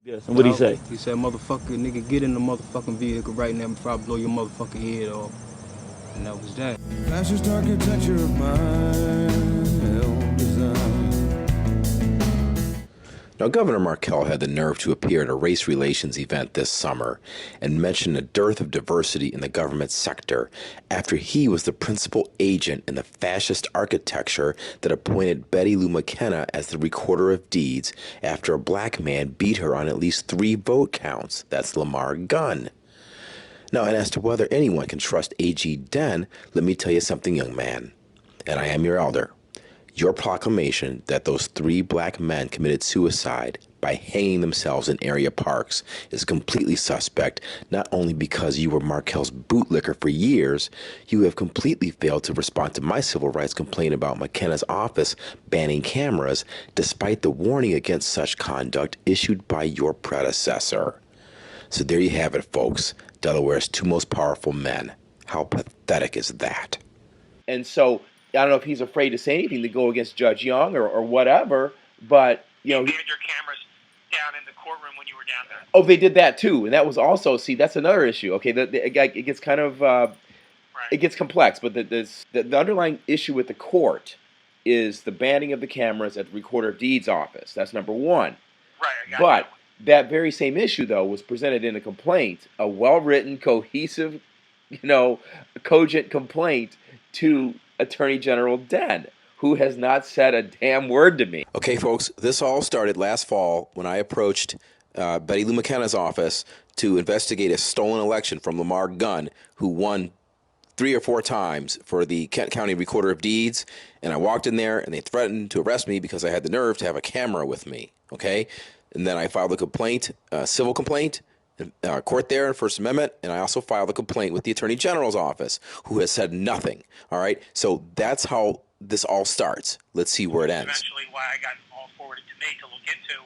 Yes, and what'd he say? He said, motherfucker, nigga, get in the motherfucking vehicle right now before I blow your motherfucking head off. And that was that. Fascist architecture of my own design. Now, Governor Markell had the nerve to appear at a race relations event this summer and mention a dearth of diversity in the government sector after he was the principal agent in the fascist architecture that appointed Betty Lou McKenna as the recorder of deeds after a black man beat her on at least 3 vote counts. That's Lamar Gunn. Now, and as to whether anyone can trust AG Den, let me tell you something, young man, and I am your elder. Your proclamation that those 3 black men committed suicide by hanging themselves in area parks is completely suspect, not only because you were Markell's bootlicker for years, you have completely failed to respond to my civil rights complaint about McKenna's office banning cameras, despite the warning against such conduct issued by your predecessor. So there you have it, folks. Delaware's 2 most powerful men. How pathetic is that? And so I don't know if he's afraid to say anything to go against Judge Young or whatever, but you know, they had your cameras down in the courtroom when you were down there. Oh, they did that too, and that was also that's another issue. Okay, it gets kind of right. It gets complex, but the underlying issue with the court is the banning of the cameras at the Recorder of Deeds office. That's number one. Right. I got but that very same issue, though, was presented in a complaint, a well-written, cohesive, cogent complaint to Attorney General Den, who has not said a damn word to me. Okay, folks, this all started last fall when I approached Betty Lou McKenna's office to investigate a stolen election from Lamar Gunn, who won 3 or 4 times for the Kent County Recorder of Deeds. And I walked in there, and they threatened to arrest me because I had the nerve to have a camera with me, okay? And then I filed a complaint, civil complaint, court there in First Amendment, and I also filed a complaint with the Attorney General's office, who has said nothing, all right? So that's how this all starts. Let's see where it ends. Eventually, why I got all forwarded to me to look into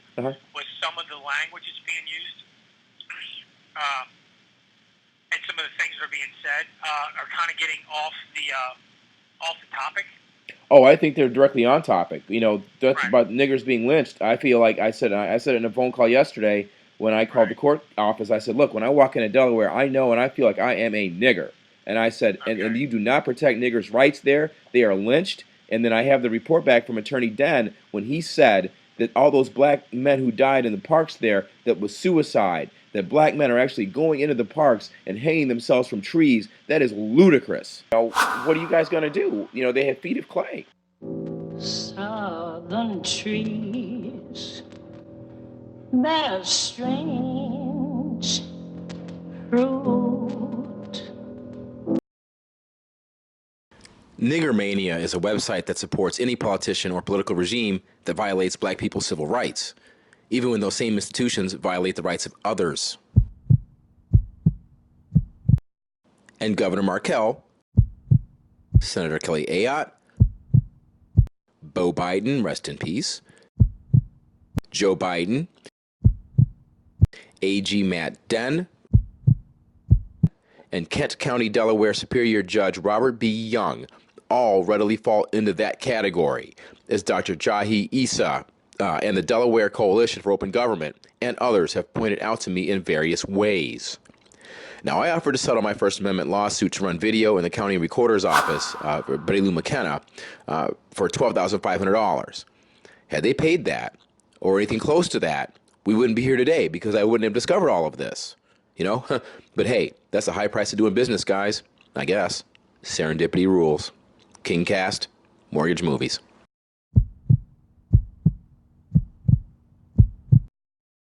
was some of the language that's being used, and some of the things that are being said are kind of getting off the topic. Oh, I think they're directly on topic. That's Right. about niggers being lynched. I feel like I said it in a phone call yesterday when I called the court office. I said, look, when I walk into Delaware, I know and I feel like I am a nigger. And I said, and you do not protect niggers' rights there. They are lynched. And then I have the report back from Attorney Den when he said that all those black men who died in the parks there, that was suicide, that black men are actually going into the parks and hanging themselves from trees. That is ludicrous. What are you guys going to do? They have feet of clay. Southern trees bear strange fruit. Niggermania is a website that supports any politician or political regime that violates black people's civil rights, even when those same institutions violate the rights of others. And Governor Markell, Senator Kelly Ayotte, Beau Biden, rest in peace, Joe Biden, AG Matt Den, and Kent County, Delaware Superior Judge Robert B. Young all readily fall into that category, as Dr. Jahi Issa and the Delaware Coalition for Open Government and others have pointed out to me in various ways. Now, I offered to settle my First Amendment lawsuit to run video in the county recorder's office for Betty Lou McKenna for $12,500. Had they paid that, or anything close to that, we wouldn't be here today because I wouldn't have discovered all of this. But hey, that's a high price of doing business, guys. I guess. Serendipity rules. KingCast, Mortgage Movies.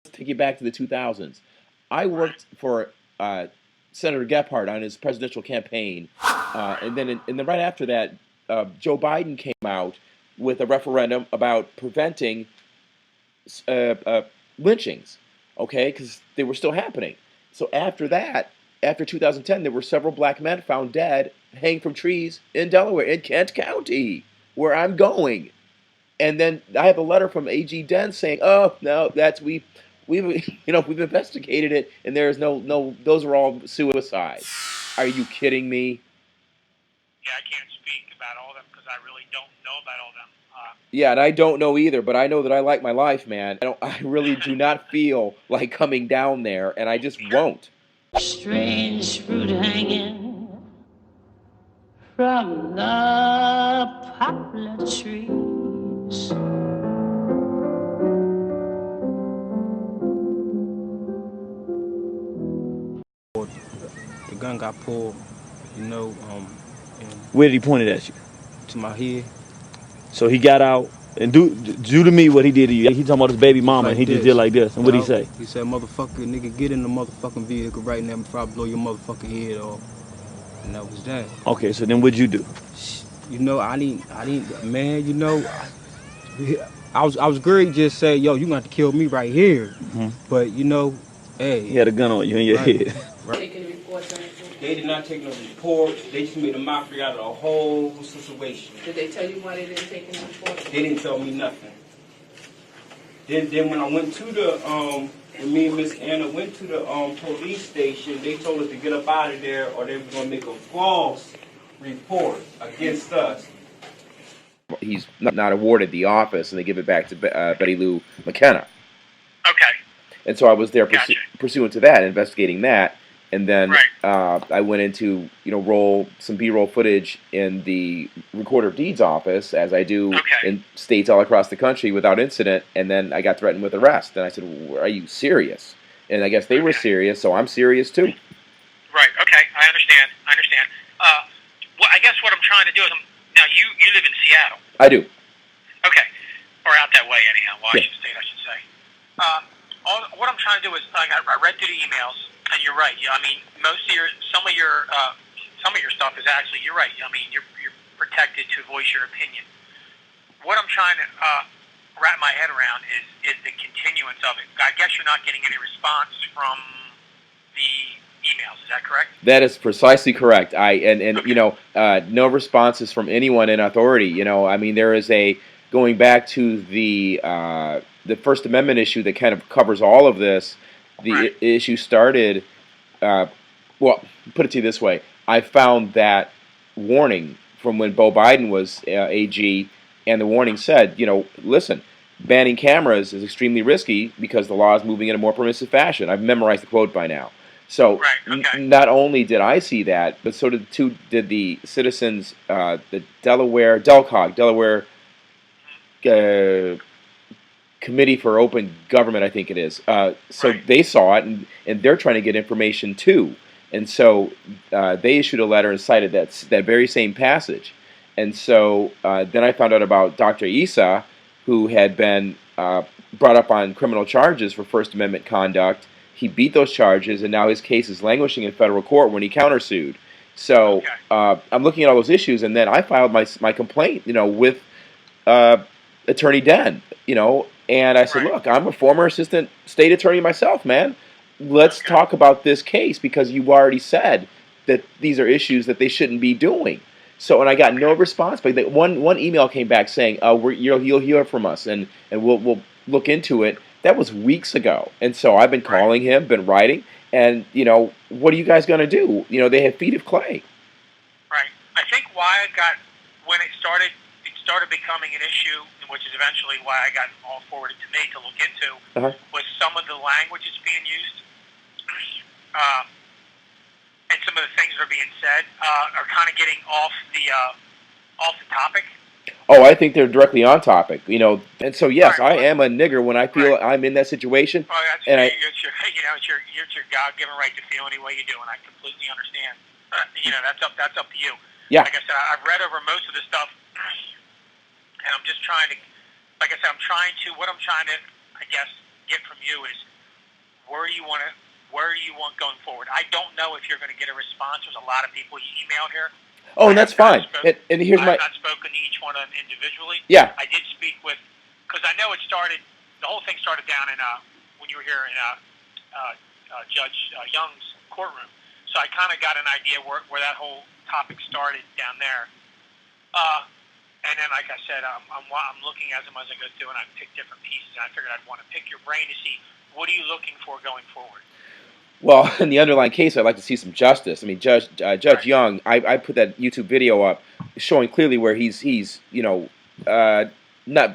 Let's take you back to the 2000s. I worked for Senator Gephardt on his presidential campaign, and then right after that, Joe Biden came out with a referendum about preventing lynchings, because they were still happening. So after that, after 2010, there were several black men found dead, hanging from trees in Delaware, in Kent County, where I'm going. And then I have a letter from AG Den saying, "Oh no, we've investigated it, and there's no, those are all suicides." Are you kidding me? Yeah, I can't speak about all of them because I really don't know about all of them. Yeah, and I don't know either, but I know that I like my life, man. I really do not feel like coming down there, and I just won't. Strange fruit hanging from the poplar trees. The gun got pulled, you know, and Where did he point it at you? to my head. So he got out and do to me what he did to you. He talking about his baby mama, Like and he just this. did like this. And what did he Yup. say? He said, motherfucker, nigga, get in the motherfucking vehicle right now before I blow your motherfucking head off. And that was that. Okay, so then what'd you do? You know, I didn't, man, you know, I was great just say, yo, you got to kill me right here. But, you know, hey. He had a gun on you in your Right. head. Taking reports on it. They did not take no reports. They just made a mockery out of the whole situation. Did they tell you why they didn't take any reports? They didn't tell me nothing. Then when I went to the when me and Miss Anna went to the police station, they told us to get up out of there or they were gonna make a false report against us. He's not awarded the office, and they give it back to Betty Lou McKenna. Okay. And so I was there Gotcha. pursuant to that, investigating that. And then Right. I went into, roll some B-roll footage in the Recorder of Deeds office, as I do Okay. in states all across the country without incident. And then I got threatened with arrest. And I said, "Are you serious?" And I guess they were serious, so I'm serious too. Right. Okay. I understand. Well, I guess what I'm trying to do is, now you live in Seattle. I do. Okay. Or out that way, anyhow. Yeah. Washington State, I should say. What I'm trying to do is, I read through the emails, and you're right. I mean, some of your stuff is actually, you're right. I mean, you're protected to voice your opinion. What I'm trying to wrap my head around is the continuance of it. I guess you're not getting any response from the emails. Is that correct? That is precisely correct. Okay. No responses from anyone in authority. I mean, there is going back to the First Amendment issue that kind of covers all of this. The Right. issue started. Well, put it to you this way: I found that warning from when Beau Biden was AG, and the warning said, listen, banning cameras is extremely risky because the law is moving in a more permissive fashion. I've memorized the quote by now. So Right, okay. not only did I see that, but so did the citizens, the DelCOG, Delaware Committee for Open Government, I think it is. So Right. they saw it, and they're trying to get information too. And so they issued a letter and cited that very same passage. And so then I found out about Dr. Issa, who had been brought up on criminal charges for First Amendment conduct. He beat those charges, and now his case is languishing in federal court when he countersued. So Okay. I'm looking at all those issues, and then I filed my complaint, with Attorney Den, and I said, Right. look, I'm a former assistant state attorney myself, man. Let's Okay. talk about this case because you already said that these are issues that they shouldn't be doing. So, and I got no response, but one email came back saying, you'll hear from us, and we'll look into it. That was weeks ago, and so I've been calling him, been writing, and what are you guys going to do? They have feet of clay. Right. I think when it started becoming an issue, which is eventually why I got all forwarded to me to look into, was some of the language that's being used, and some of the things that are being said are kind of getting off the topic. Oh, I think they're directly on topic, and so yes, Right. I am a nigger when I feel Right. I'm in that situation. Well, that's And it's your God-given right to feel any way you do, and I completely understand. That's up to you. Yeah. Like I said, I've read over most of the stuff, and I'm just trying to, like I said, what I'm trying to, I guess, get from you is where do you want going forward? I don't know if you're going to get a response. There's a lot of people you emailed here. Oh, and that's fine. And here's I my have not spoken to each one of them individually. Yeah. I did speak with, because I know the whole thing started down in, when you were here in Judge Young's courtroom. So I kind of got an idea where that whole topic started down there. And then, like I said, I'm looking as I go through, and I picked different pieces, and I figured I'd want to pick your brain to see what are you looking for going forward. Well, in the underlying case, I'd like to see some justice. I mean, Judge Young, I put that YouTube video up showing clearly where he's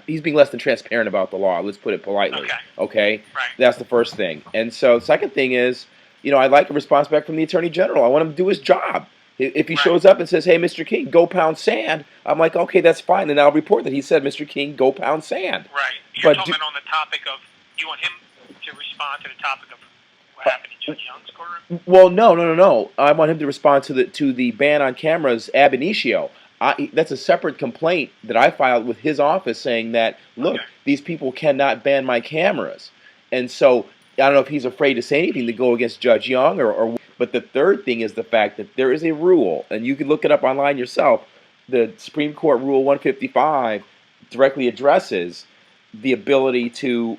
he's being less than transparent about the law. Let's put it politely. Okay. Right. That's the first thing. And so the second thing is, I'd like a response back from the Attorney General. I want him to do his job. If he shows up and says, "Hey, Mr. King, go pound sand," I'm like, "Okay, that's fine." And I'll report that he said, "Mr. King, go pound sand." Right. You're talking on the topic of, you want him to respond to the topic of what happened in Judge Young's courtroom? Well, no. I want him to respond to the ban on cameras ab initio. That's a separate complaint that I filed with his office saying that, look, these people cannot ban my cameras. And so I don't know if he's afraid to say anything to go against Judge Young but the third thing is the fact that there is a rule, and you can look it up online yourself. The Supreme Court Rule 155 directly addresses the ability to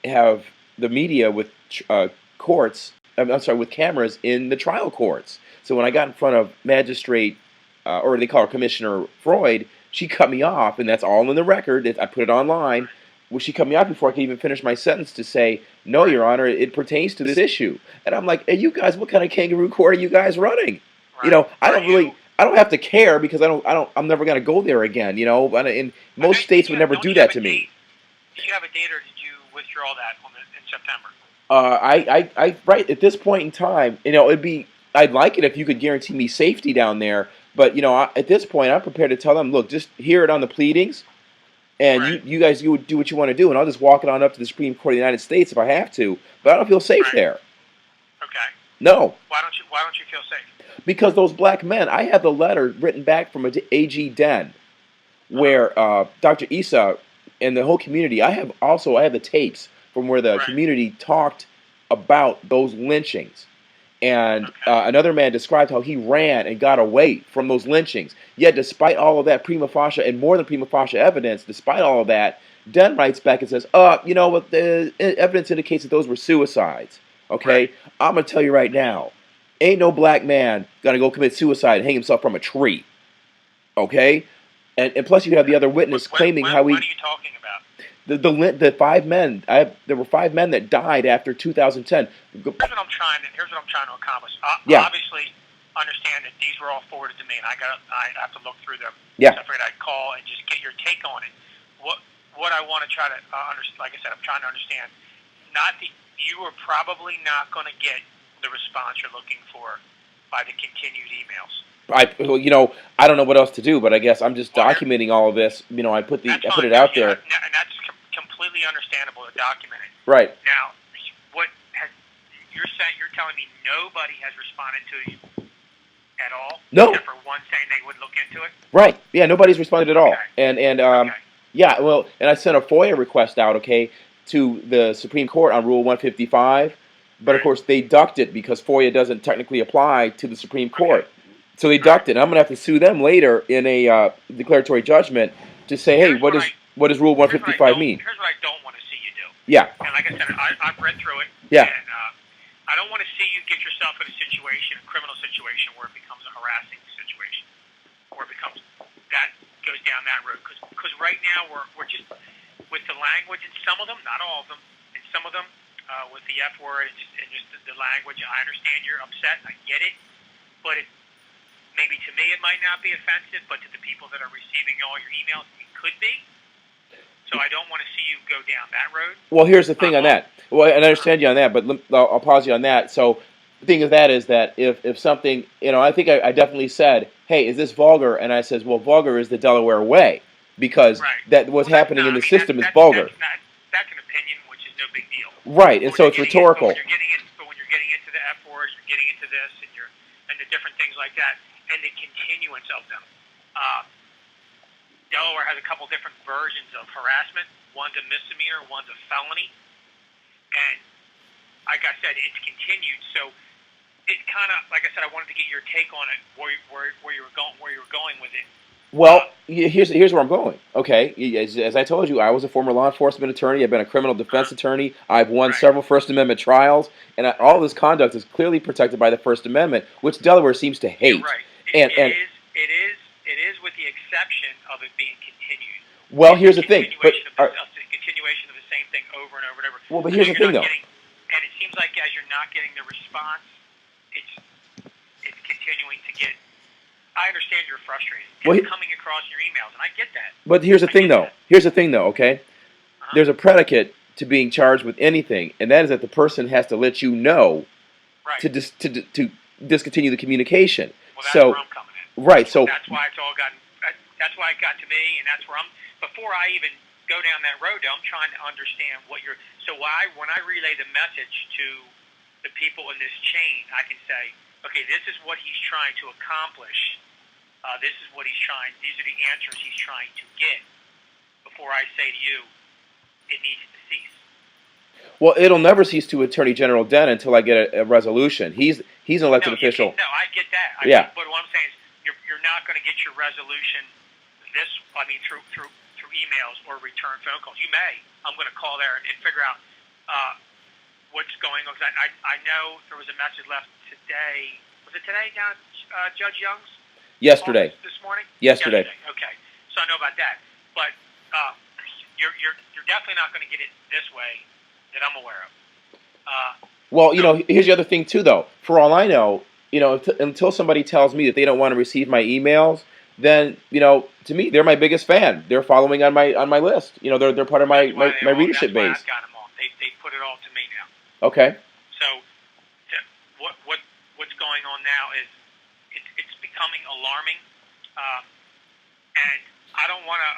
have the media with with cameras in the trial courts. So when I got in front of Magistrate, or they call her Commissioner Freud, she cut me off, and that's all in the record. I put it online. Well, she cut me off before I could even finish my sentence to say, "No, Your Honor, it pertains to this issue." And I'm like, "Hey, you guys, what kind of kangaroo court are you guys running?" Right. I don't have to care because I'm never going to go there again. And most states would never do that to me. Do you have a date, or did you withdraw that in September? Right at this point in time, I'd like it if you could guarantee me safety down there. But at this point, I'm prepared to tell them, look, just hear it on the pleadings, and you guys, you would do what you want to do, and I'll just walk it on up to the Supreme Court of the United States if I have to. But I don't feel safe there. Okay. No. Why don't you feel safe? Because those black men, I have the letter written back from AG Den, where Dr. Issa and the whole community. I have the tapes from where the community talked about those lynchings. And another man described how he ran and got away from those lynchings. Yet, despite all of that prima facie and more than prima facie evidence, despite all of that, Den writes back and says, what the evidence indicates that those were suicides. Okay? I'm going to tell you right now, ain't no black man going to go commit suicide and hang himself from a tree. Okay? And plus you have the other witness claiming how he... What are you talking about? The 5 men. There were 5 men that died after 2010. Here's what I'm trying to accomplish. Obviously, understand that these were all forwarded to me, and I have to look through them. Yeah. So I figured I'd call and just get your take on it. What I want to try to understand, like I said, I'm trying to understand. You are probably not going to get the response you're looking for by the continued emails. I don't know what else to do, but I guess I'm just documenting all of this. I put it out there. And that's completely understandable to document it. Right. Now, you're telling me nobody has responded to you at all? No. Except for one saying they would look into it? Right. Yeah, nobody's responded at all. Okay. And I sent a FOIA request out, to the Supreme Court on Rule 155, but of course they ducked it because FOIA doesn't technically apply to the Supreme Court. So they ducked it. I'm going to have to sue them later in a declaratory judgment to say, hey, what does Rule 155 mean? Here's what I don't want to see you do. Yeah. And like I said, I've read through it. Yeah. And I don't want to see you get yourself in a criminal situation where it becomes a harassing situation, or that goes down that road. Because right now we're just, with the language in some of them, not all of them, in some of them, with the F word and just the language, I understand you're upset. I get it. But maybe to me it might not be offensive, but to the people that are receiving all your emails, it could be. So I don't want to see you go down that road. Well, here's the thing on that. Well, and I understand you on that, but I'll pause you on that. So the thing of that is that if something, I think I definitely said, hey, is this vulgar? And I says, well, vulgar is the Delaware way, because what's happening in the system is vulgar. That's an opinion, which is no big deal. Right, and so it's rhetorical. But when you're getting into the F word, you're getting into this, and the different things like that, and the continuance of them. Delaware has a couple different versions of harassment. One's a misdemeanor, one's a felony. And like I said, it's continued. So it kind of, like I said, I wanted to get your take on it, where you were going with it. Well, here's where I'm going. Okay, as I told you, I was a former law enforcement attorney. I've been a criminal defense attorney. I've won several First Amendment trials, and all this conduct is clearly protected by the First Amendment, which Delaware seems to hate. You're right. It is with the exception of it being continued. Well, here's the thing. The continuation of the same thing over and over and over. Well, but here's the thing, though. And it seems like as you're not getting the response, it's continuing to get I understand you're frustrated. Well, It's coming across in your emails, and I get that. but here's the thing, though. Okay? There's a predicate to being charged with anything, and that is that the person has to let you know Right. to discontinue the communication. Well, that's So, where I'm coming in. right. So That's why it's all gotten. That's why it got to me, and that's where I'm. Before I even go down that road, I'm trying to understand what you're. So when I relay the message to the people in this chain, I can say, okay, this is what he's trying to accomplish. This is what he's trying. These are the answers he's trying to get. Before I say to you, it needs to cease. well, it'll never cease to Attorney General Den until I get a resolution. He's an elected official. No, I get that. But what I'm saying is, you're not going to get your resolution through emails or return phone calls. You may. I'm going to call there and figure out what's going on. Because I know there was a message left today. Was it today down at Judge Young's? Yesterday. This morning? Yesterday. Okay. So I know about that. But you're definitely not going to get it this way that I'm aware of. Well, here's the other thing too, though. For all I know, until somebody tells me that they don't want to receive my emails, then to me, they're my biggest fan. They're following on my list. They're part of my readership base. That's why I've got them all. They put it all to me now. Okay. So what's going on now is it's becoming alarming, and I don't want to.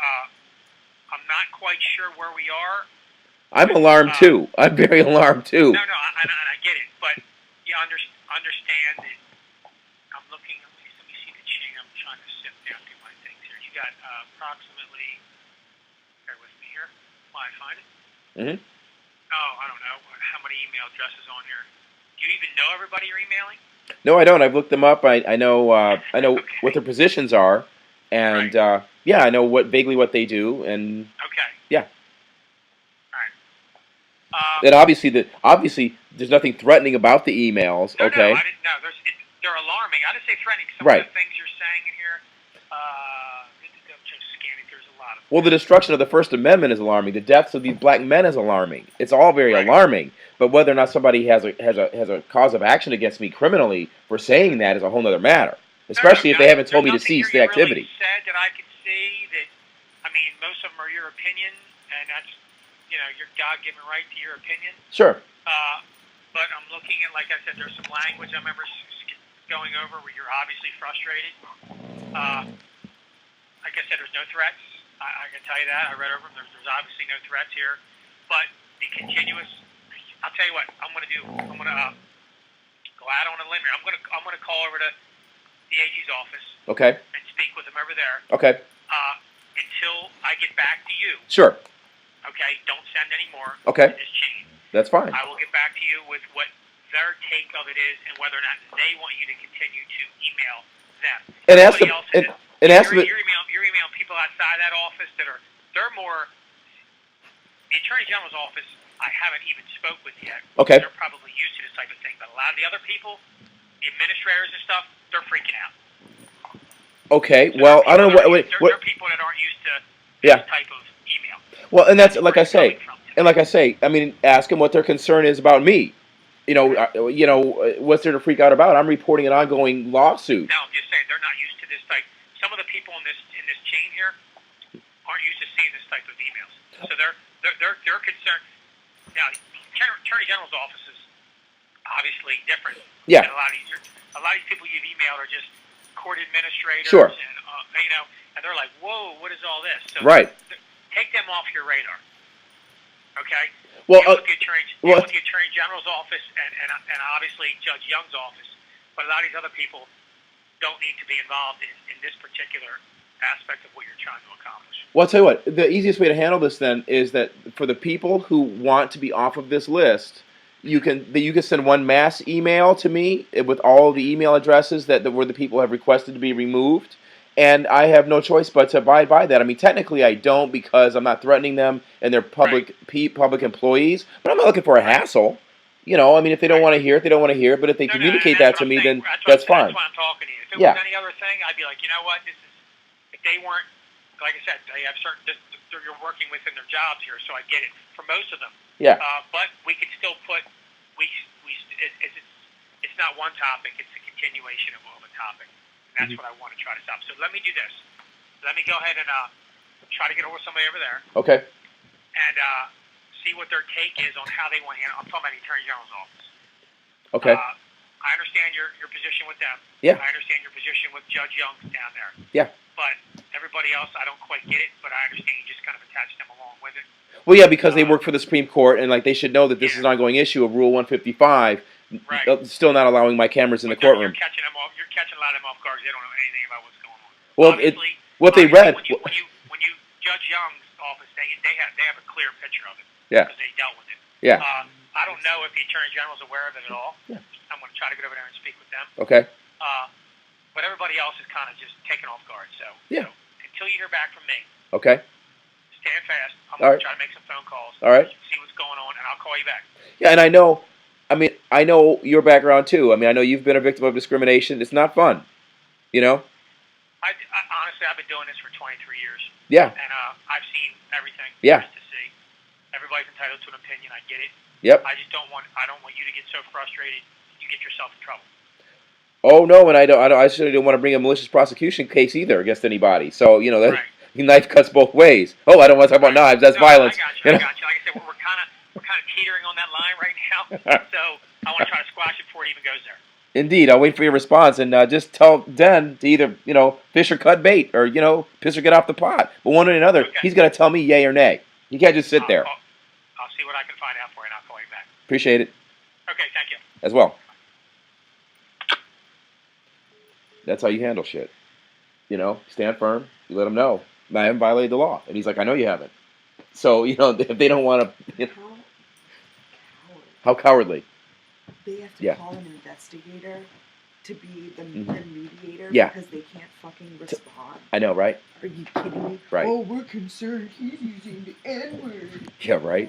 I'm not quite sure where we are. I'm alarmed too. I'm very alarmed too. No, I get it, but you understand that I'm looking. Let me see the chain. I'm trying to sift down through my things here. You got approximately. Bear with me here while I find it. Mm-hmm. Oh, I don't know how many email addresses on here. Do you even know everybody you're emailing? No, I don't. I've looked them up. I know Okay. what their positions are, and Right. I know vaguely what they do, and Okay. yeah. All right. And obviously there's nothing threatening about the emails. No, Okay. I didn't know. They're alarming. I didn't say threatening. Some Right. of the things you're saying in here. I'm just scanning. There's a lot of. Well, the destruction of the First Amendment is alarming. The deaths of these black men is alarming. It's all very alarming. But whether or not somebody has a cause of action against me criminally for saying that is a whole other matter. Especially if they haven't told me to cease the activity. Really said that I could see that. I mean, most of them are your opinion, and that's your God-given right to your opinion. Sure. But I'm looking at, like I said, there's some language I remember going over where you're obviously frustrated. Like I said, there's no threats. I can tell you that. I read over them. There's obviously no threats here. But the continuous. I'll tell you what I'm going to do. I'm going to go out on a limb here. I'm going to call over to the AG's office. Okay. And speak with them over there. Okay. Until I get back to you. Sure. Okay. Don't send any more. Okay. In this chain. That's fine. I will get back to you with what their take of it is and whether or not they want you to continue to email them. And ask them. And ask them. You're emailing people outside that office they're more. The Attorney General's office, I haven't even spoke with yet. Okay. They're probably used to this type of thing, but a lot of the other people, the administrators and stuff, they're freaking out. Okay. So well, I don't know what. There are people that aren't used to this type of email. Well, and that's like I say. I mean, ask them what their concern is about me. What's there to freak out about? I'm reporting an ongoing lawsuit. No, I'm just saying they're not used to this type. Some of the people in this chain here aren't used to seeing this type of emails, so they're concerned. Now, Attorney General's office is obviously different. Yeah. And a lot of these people you've emailed are just court administrators. Sure. And and they're like, whoa, what is all this? So Right. Take them off your radar. Okay. Well, deal with the Attorney General's office and obviously Judge Young's office, but a lot of these other people don't need to be involved in this particular aspect of what you're trying to accomplish. Well, I'll tell you what. The easiest way to handle this then is that for the people who want to be off of this list, you can send one mass email to me with all the email addresses that where the people have requested to be removed. And I have no choice but to abide by that. I mean, technically, I don't because I'm not threatening them and they're public employees. But I'm not looking for a hassle. I mean, if they don't want to hear it, they don't want to hear it. But if they communicate that to me, then that's fine. That's why I'm talking to you. If it was any other thing, I'd be like, you know what? If they weren't, like I said, they have you're working within their jobs here, so I get it for most of them. Yeah. But we could still put it's not one topic; it's a continuation of a topic. And that's what I want to try to stop. So let me do this. Let me go ahead and try to get over somebody over there Okay. and see what their take is on how they want to handle. I'm talking about the Attorney General's office. Okay. I understand your position with them. Yeah. I understand your position with Judge Young down there. Yeah. But everybody else, I don't quite get it. But I understand you just kind of attach them along with it. Well, yeah, because they work for the Supreme Court, and like they should know that this is an ongoing issue of Rule 155. Right. Still not allowing my cameras in the But courtroom. You're catching them off. You're catching a lot of them off guard. They don't know anything about what's going on. Well, Obviously, what they read. When you Judge Young's office, they have a clear picture of it. Yeah. Because they dealt with it. Yeah. I don't know if the Attorney General's aware of it at all. Yeah. I'm going to try to get over there and speak with them. Okay. But everybody else is kind of just taken off guard. So, Yeah. Until you hear back from me, Okay. stand fast. I'm All going right. to try to make some phone calls. All right. See what's going on, and I'll call you back. Yeah, and I know your background too. I mean, I know you've been a victim of discrimination. It's not fun, you know. I honestly, I've been doing this for 23 years. Yeah. And I've seen everything. Yeah. To see. Everybody's entitled to an opinion. I get it. Yep. I don't want you to get so frustrated you get yourself in trouble. Oh no, and I certainly don't want to bring a malicious prosecution case either against anybody. So you know that knife cuts both ways. Oh, I don't want to talk about knives. That's violence. I got you. Like I said, we're kind of teetering on that line right now. So I want to try to squash it before it even goes there. Indeed, I'll wait for your response and just tell Den to either fish or cut bait or piss or get off the pot. But one or another, Okay. he's got to tell me yay or nay. He can't just sit there. I'll see what I can find out for you, and I'll call you back. Appreciate it Okay, thank you. as well. That's how you handle shit. Stand firm. You let him know I haven't violated the law, and he's like, I know you haven't. So if they don't want to, how cowardly. They have to Yeah. call an investigator to be the mediator Yeah. because they can't fucking respond. I know, right? Are you kidding me? Right. Oh, we're concerned he's using the N-word. Yeah, right.